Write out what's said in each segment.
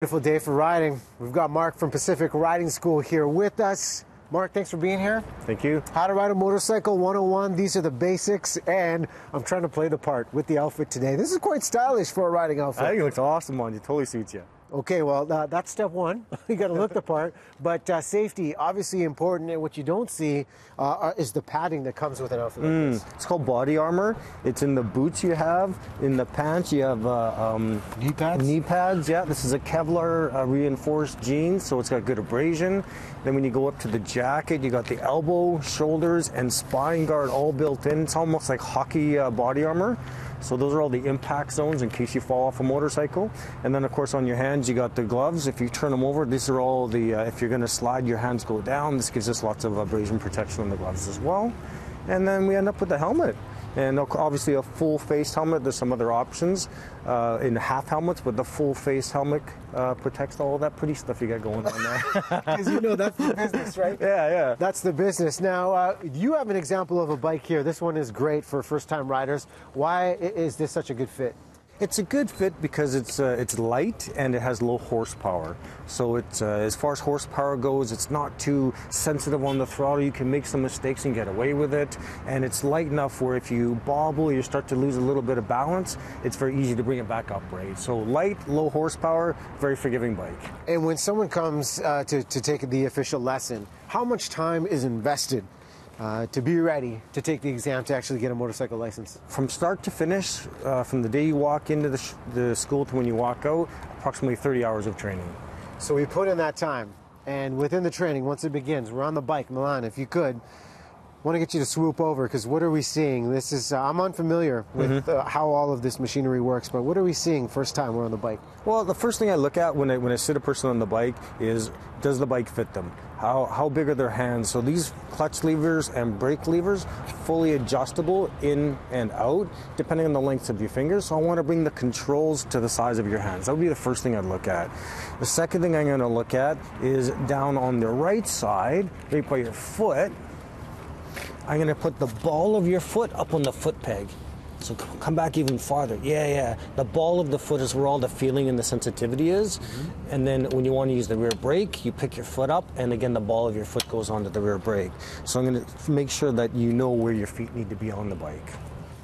Beautiful day for riding. We've got Mark from Pacific Riding School here with us. Mark, thanks for being here. Thank you. How to ride a motorcycle 101. These are the basics, and I'm trying to play the part with the outfit today. This is quite stylish for a riding outfit. I think it looks awesome on you. Totally suits you. Okay, well, that's step one. You got to look the part. But safety, obviously important. And what you don't see is the padding that comes with an outfit like this. It's called body armor. It's in the boots you have. In the pants you have Knee pads? Knee pads, yeah. This is a Kevlar reinforced jeans, so it's got good abrasion. Then when you go up to the jacket, you got the elbow, shoulders, and spine guard all built in. It's almost like hockey body armor. So those are all the impact zones in case you fall off a motorcycle. And then, of course, on your hands, you got the gloves. If you turn them over, these are all the, if you're going to slide, your hands go down. This gives us lots of abrasion protection on the gloves as well. And then we end up with the helmet. And obviously a full face helmet. There's some other options in half helmets, but the full face helmet protects all that pretty stuff you got going on there. Because you know that's the business, right? Yeah. That's the business. Now, you have an example of a bike here. This one is great for first-time riders. Why is this such a good fit? It's a good fit because it's light and it has low horsepower. So it's as far as horsepower goes, it's not too sensitive on the throttle. You can make some mistakes and get away with it. And it's light enough where if you bobble, you start to lose a little bit of balance, it's very easy to bring it back upright. So light, low horsepower, very forgiving bike. And when someone comes to take the official lesson, how much time is invested to be ready to take the exam to actually get a motorcycle license? From start to finish, from the day you walk into the school to when you walk out, approximately 30 hours of training. So we put in that time, and within the training, once it begins, we're on the bike. Milan, if you could, I want to get you to swoop over, because what are we seeing? This is, I'm unfamiliar with how all of this machinery works, but what are we seeing first time we're on the bike? Well, the first thing I look at when I sit a person on the bike is, does the bike fit them? How big are their hands? So these clutch levers and brake levers, fully adjustable in and out, depending on the length of your fingers. So I want to bring the controls to the size of your hands. That would be the first thing I'd look at. The second thing I'm going to look at is down on the right side, right by your foot. I'm going to put the ball of your foot up on the foot peg. So come back even farther. Yeah. The ball of the foot is where all the feeling and the sensitivity is. And then when you want to use the rear brake, you pick your foot up, and again, the ball of your foot goes onto the rear brake. So I'm going to make sure that you know where your feet need to be on the bike.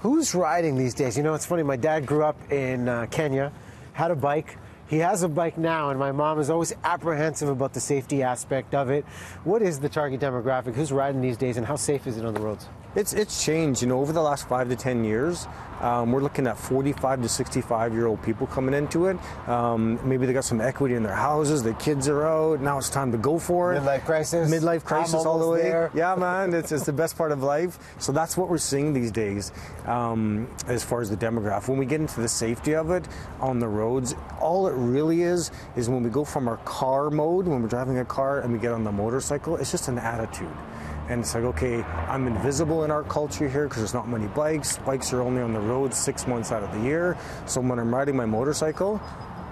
Who's riding these days? You know, it's funny, my dad grew up in Kenya, had a bike. He has a bike now, and my mom is always apprehensive about the safety aspect of it. What is the target demographic? Who's riding these days, and how safe is it on the roads? It's changed. You know, over the last 5 to 10 years, we're looking at 45 to 65-year-old people coming into it. Maybe they got some equity in their houses, their kids are out, now it's time to go for it. Midlife crisis. Midlife crisis all the way. There. Yeah, man, it's the best part of life. So that's what we're seeing these days as far as the demographic. When we get into the safety of it on the roads, all it really is when we go from our car mode, when we're driving a car and we get on the motorcycle, it's just an attitude. And it's like, okay, I'm invisible in our culture here because there's not many bikes. Bikes are only on the road 6 months out of the year. So when I'm riding my motorcycle,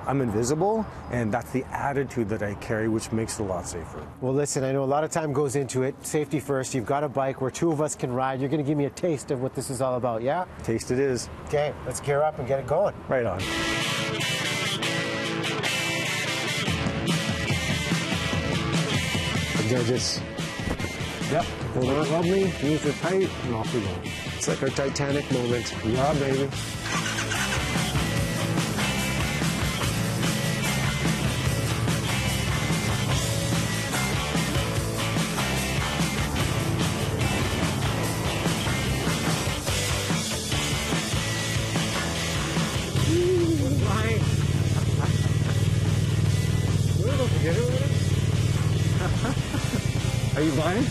I'm invisible, and that's the attitude that I carry, which makes it a lot safer. Well, listen, I know a lot of time goes into it. Safety first. You've got a bike where two of us can ride. You're going to give me a taste of what this is all about, yeah? Taste it is. Okay, let's gear up and get it going. Right on. Judges. Yep. Hold on, lovely. Knees are tight, and off we go. It's like our Titanic moment. Yeah, baby. Are you buying?